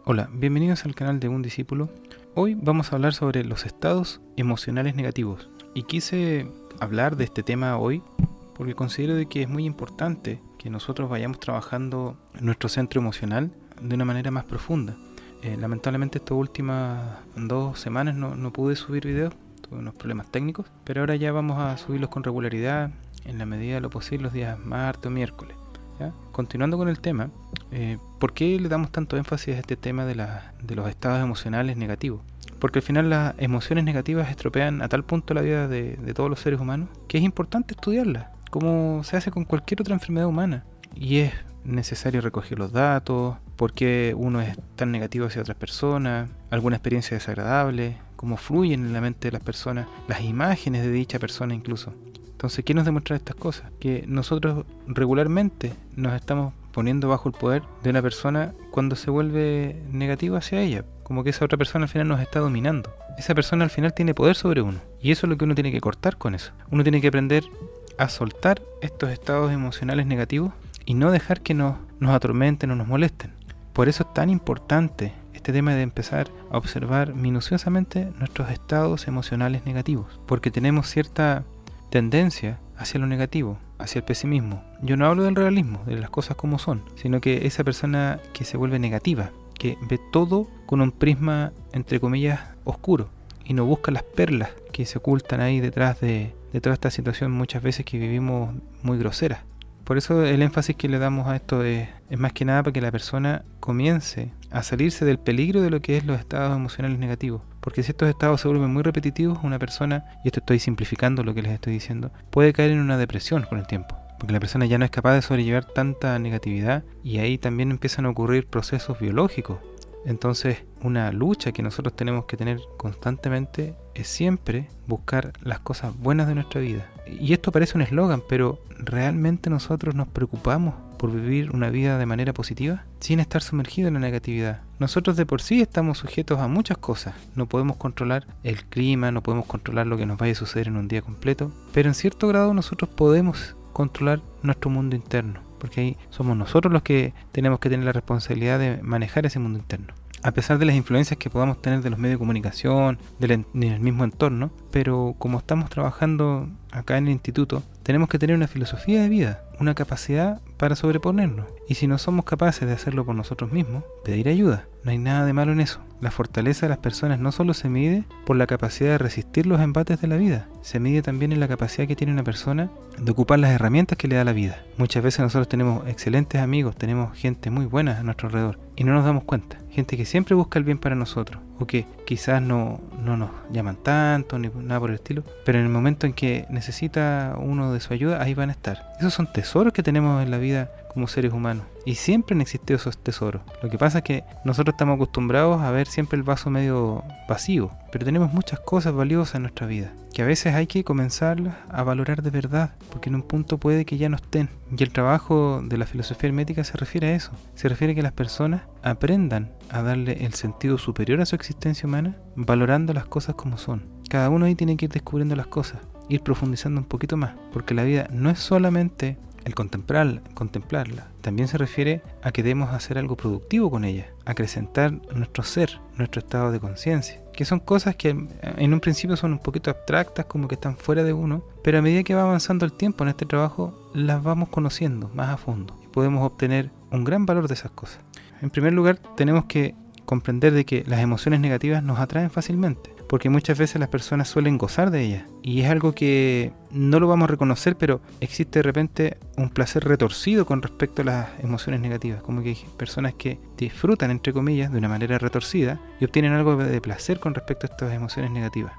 Hola, bienvenidos al canal de Un Discípulo. Hoy vamos a hablar sobre los estados emocionales negativos. Y quise hablar de este tema hoy porque considero de que es muy importante que nosotros vayamos trabajando nuestro centro emocional de una manera más profunda. Lamentablemente estas últimas 2 semanas no pude subir videos, tuve unos problemas técnicos, pero ahora ya vamos a subirlos con regularidad en la medida de lo posible los días martes o miércoles. ¿Ya? Continuando con el tema, ¿por qué le damos tanto énfasis a este tema de los estados emocionales negativos? Porque al final las emociones negativas estropean a tal punto la vida de todos los seres humanos que es importante estudiarlas, como se hace con cualquier otra enfermedad humana. Y es necesario recoger los datos, por qué uno es tan negativo hacia otras personas, alguna experiencia desagradable, cómo fluyen en la mente de las personas, las imágenes de dicha persona incluso. Entonces, ¿qué nos demuestra estas cosas? Que nosotros regularmente nos estamos poniendo bajo el poder de una persona cuando se vuelve negativo hacia ella. Como que esa otra persona al final nos está dominando. Esa persona al final tiene poder sobre uno. Y eso es lo que uno tiene que cortar con eso. Uno tiene que aprender a soltar estos estados emocionales negativos y no dejar que nos atormenten o nos molesten. Por eso es tan importante este tema de empezar a observar minuciosamente nuestros estados emocionales negativos. Porque tenemos cierta tendencia hacia lo negativo, hacia el pesimismo. Yo no hablo del realismo, de las cosas como son, sino que esa persona que se vuelve negativa, que ve todo con un prisma, entre comillas, oscuro, y no busca las perlas que se ocultan ahí detrás de toda esta situación muchas veces que vivimos muy groseras. Por eso el énfasis que le damos a esto es más que nada para que la persona comience a salirse del peligro de lo que es los estados emocionales negativos. Porque si estos estados se vuelven muy repetitivos, una persona, y esto estoy simplificando lo que les estoy diciendo, puede caer en una depresión con el tiempo. Porque la persona ya no es capaz de sobrellevar tanta negatividad y ahí también empiezan a ocurrir procesos biológicos. Entonces, una lucha que nosotros tenemos que tener constantemente es siempre buscar las cosas buenas de nuestra vida. Y esto parece un eslogan, pero ¿realmente nosotros nos preocupamos por vivir una vida de manera positiva sin estar sumergidos en la negatividad? Nosotros de por sí estamos sujetos a muchas cosas. No podemos controlar el clima, no podemos controlar lo que nos vaya a suceder en un día completo, pero en cierto grado nosotros podemos controlar nuestro mundo interno, porque ahí somos nosotros los que tenemos que tener la responsabilidad de manejar ese mundo interno. A pesar de las influencias que podamos tener de los medios de comunicación, del mismo entorno, pero como estamos trabajando acá en el instituto, tenemos que tener una filosofía de vida, una capacidad para sobreponernos. Y si no somos capaces de hacerlo por nosotros mismos, pedir ayuda. No hay nada de malo en eso. La fortaleza de las personas no solo se mide por la capacidad de resistir los embates de la vida, se mide también en la capacidad que tiene una persona de ocupar las herramientas que le da la vida. Muchas veces nosotros tenemos excelentes amigos, tenemos gente muy buena a nuestro alrededor y no nos damos cuenta. Gente que siempre busca el bien para nosotros o que quizás no nos llaman tanto ni nada por el estilo, pero en el momento en que necesita uno de su ayuda, ahí van a estar. Esos son tesoros que tenemos en la vida como seres humanos y siempre han existido esos tesoros. Lo que pasa es que nosotros estamos acostumbrados a ver siempre el vaso medio vacío, pero tenemos muchas cosas valiosas en nuestra vida que a veces hay que comenzarlas a valorar de verdad, porque en un punto puede que ya no estén. Y el trabajo de la filosofía hermética se refiere a eso, se refiere a que las personas aprendan a darle el sentido superior a su existencia humana, valorando las cosas como son. Cada uno ahí tiene que ir descubriendo las cosas, ir profundizando un poquito más, porque la vida no es solamente el contemplarla, también se refiere a que debemos hacer algo productivo con ella, acrecentar nuestro ser, nuestro estado de conciencia, que son cosas que en un principio son un poquito abstractas, como que están fuera de uno, pero a medida que va avanzando el tiempo en este trabajo, las vamos conociendo más a fondo y podemos obtener un gran valor de esas cosas. En primer lugar, tenemos que comprender de que las emociones negativas nos atraen fácilmente, porque muchas veces las personas suelen gozar de ellas y es algo que no lo vamos a reconocer, pero existe de repente un placer retorcido con respecto a las emociones negativas, como que hay personas que disfrutan, entre comillas, de una manera retorcida y obtienen algo de placer con respecto a estas emociones negativas.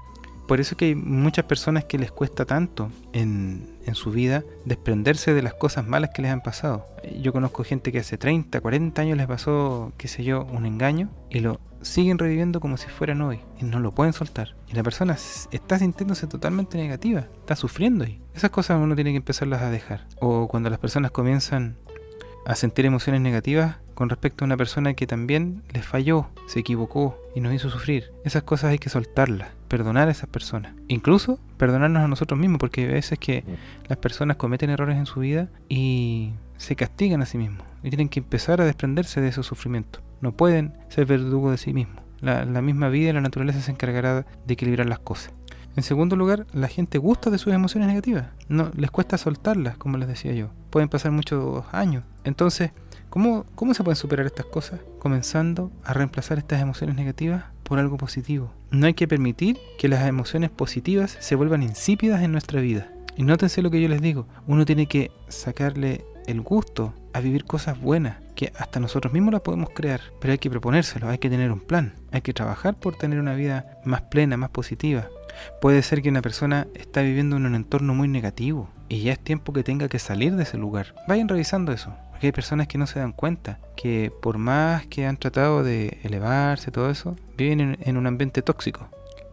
Por eso es que hay muchas personas que les cuesta tanto en su vida desprenderse de las cosas malas que les han pasado. Yo conozco gente que hace 30, 40 años les pasó, qué sé yo, un engaño y lo siguen reviviendo como si fueran hoy y no lo pueden soltar. Y la persona está sintiéndose totalmente negativa, está sufriendo ahí. Esas cosas uno tiene que empezarlas a dejar. O cuando las personas comienzan a sentir emociones negativas con respecto a una persona que también les falló, se equivocó y nos hizo sufrir. Esas cosas hay que soltarlas, perdonar a esas personas. Incluso perdonarnos a nosotros mismos, porque hay veces que las personas cometen errores en su vida y se castigan a sí mismos. Y tienen que empezar a desprenderse de esos sufrimientos. No pueden ser verdugos de sí mismos. La misma vida y la naturaleza se encargará de equilibrar las cosas. En segundo lugar, la gente gusta de sus emociones negativas. No les cuesta soltarlas, como les decía yo. Pueden pasar muchos años. Entonces, ¿cómo se pueden superar estas cosas? Comenzando a reemplazar estas emociones negativas por algo positivo. No hay que permitir que las emociones positivas se vuelvan insípidas en nuestra vida. Y nótense lo que yo les digo. Uno tiene que sacarle el gusto a vivir cosas buenas, que hasta nosotros mismos las podemos crear, pero hay que proponérselo, hay que tener un plan, hay que trabajar por tener una vida más plena, más positiva. Puede ser que una persona está viviendo en un entorno muy negativo y ya es tiempo que tenga que salir de ese lugar. Vayan revisando eso, porque hay personas que no se dan cuenta que por más que han tratado de elevarse, todo eso, viven en un ambiente tóxico.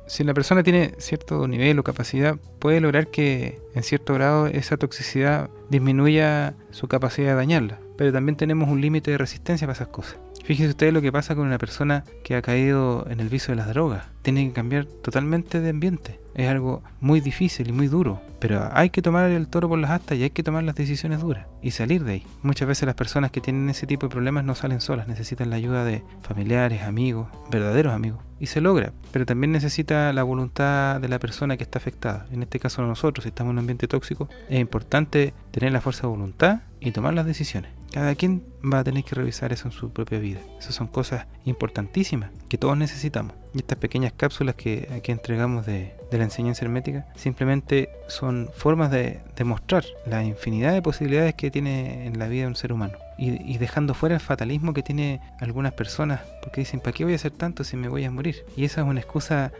Si la persona tiene cierto nivel o capacidad, puede lograr que en cierto grado esa toxicidad disminuya su capacidad de dañarla. Pero también tenemos un límite de resistencia para esas cosas. Fíjense ustedes lo que pasa con una persona que ha caído en el vicio de las drogas. Tiene que cambiar totalmente de ambiente. Es algo muy difícil y muy duro. Pero hay que tomar el toro por las astas y hay que tomar las decisiones duras y salir de ahí. Muchas veces las personas que tienen ese tipo de problemas no salen solas. Necesitan la ayuda de familiares, amigos, verdaderos amigos. Y se logra. Pero también necesita la voluntad de la persona que está afectada. En este caso nosotros, si estamos en un ambiente tóxico, es importante tener la fuerza de voluntad y tomar las decisiones. Cada quien va a tener que revisar eso en su propia vida. Esas son cosas importantísimas que todos necesitamos. Y estas pequeñas cápsulas que aquí entregamos de la enseñanza hermética simplemente son formas de demostrar la infinidad de posibilidades que tiene en la vida un ser humano. Y dejando fuera el fatalismo que tiene algunas personas, porque dicen, ¿para qué voy a hacer tanto si me voy a morir? Y esa es una excusa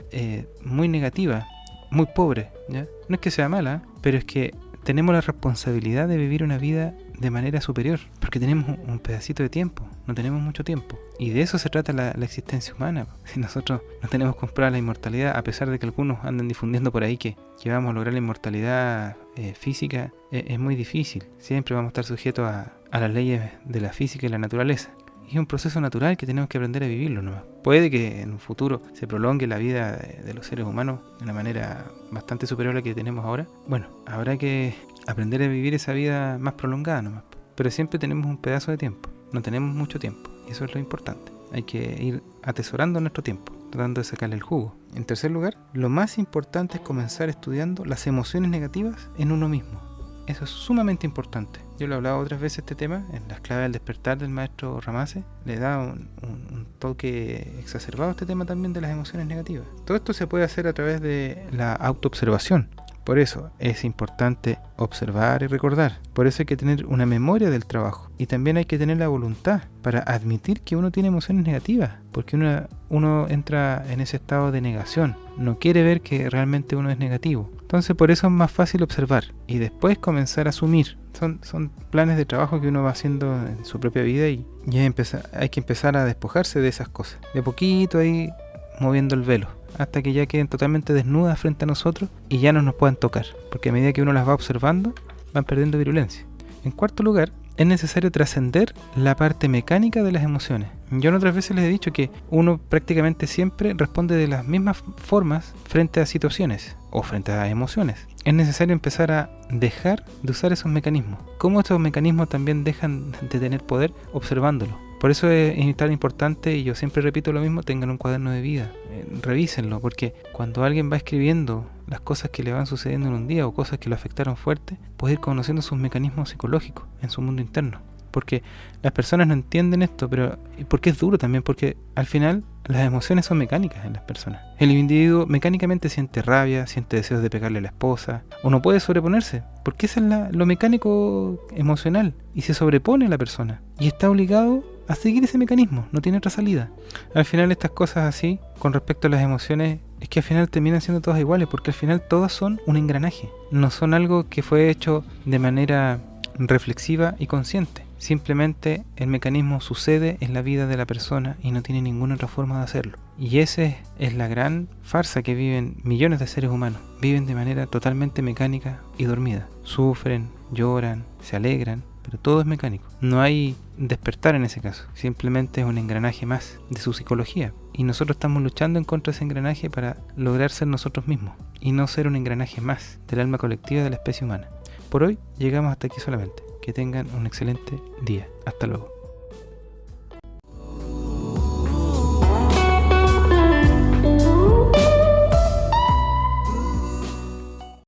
muy negativa, muy pobre, ¿ya? No es que sea mala, pero es que tenemos la responsabilidad de vivir una vida de manera superior, porque tenemos un pedacito de tiempo, no tenemos mucho tiempo. Y de eso se trata la existencia humana. Si nosotros no tenemos comprada la inmortalidad, a pesar de que algunos anden difundiendo por ahí que vamos a lograr la inmortalidad física, es muy difícil. Siempre vamos a estar sujetos a las leyes de la física y la naturaleza. Y es un proceso natural que tenemos que aprender a vivirlo nomás. Puede que en un futuro se prolongue la vida de los seres humanos de una manera bastante superior a la que tenemos ahora. Bueno, habrá que aprender a vivir esa vida más prolongada nomás. Pero siempre tenemos un pedazo de tiempo. No tenemos mucho tiempo. Y eso es lo importante. Hay que ir atesorando nuestro tiempo, tratando de sacarle el jugo. En tercer lugar, lo más importante es comenzar estudiando las emociones negativas en uno mismo. Eso es sumamente importante. Yo lo he hablado otras veces este tema, en las claves del despertar del maestro Ramase, le da un toque exacerbado a este tema también de las emociones negativas. Todo esto se puede hacer a través de la autoobservación. Por eso es importante observar y recordar. Por eso hay que tener una memoria del trabajo. Y también hay que tener la voluntad para admitir que uno tiene emociones negativas. Porque uno entra en ese estado de negación. No quiere ver que realmente uno es negativo. Entonces por eso es más fácil observar. Y después comenzar a asumir. Son planes de trabajo que uno va haciendo en su propia vida. Y hay que empezar a despojarse de esas cosas. De poquito ahí moviendo el velo. Hasta que ya queden totalmente desnudas frente a nosotros y ya no nos puedan tocar, porque a medida que uno las va observando, van perdiendo virulencia. En cuarto lugar, es necesario trascender la parte mecánica de las emociones. Yo en otras veces les he dicho que uno prácticamente siempre responde de las mismas formas frente a situaciones o frente a emociones. Es necesario empezar a dejar de usar esos mecanismos. Cómo estos mecanismos también dejan de tener poder observándolo. Por eso es tan importante, y yo siempre repito lo mismo, tengan un cuaderno de vida, revísenlo, porque cuando alguien va escribiendo las cosas que le van sucediendo en un día o cosas que lo afectaron fuerte, puede ir conociendo sus mecanismos psicológicos en su mundo interno. Porque las personas no entienden esto, pero porque es duro también, porque al final las emociones son mecánicas en las personas. El individuo mecánicamente siente rabia, siente deseos de pegarle a la esposa, o no puede sobreponerse, porque eso es lo mecánico emocional, y se sobrepone a la persona, y está obligado a seguir ese mecanismo, no tiene otra salida. Al final estas cosas así, con respecto a las emociones, es que al final terminan siendo todas iguales, porque al final todas son un engranaje, no son algo que fue hecho de manera reflexiva y consciente. Simplemente el mecanismo sucede en la vida de la persona y no tiene ninguna otra forma de hacerlo. Y esa es la gran farsa que viven millones de seres humanos. Viven de manera totalmente mecánica y dormida. Sufren, lloran, se alegran, pero todo es mecánico. No hay despertar en ese caso, simplemente es un engranaje más de su psicología. Y nosotros estamos luchando en contra de ese engranaje para lograr ser nosotros mismos y no ser un engranaje más del alma colectiva de la especie humana. Por hoy llegamos hasta aquí solamente. Que tengan un excelente día. Hasta luego.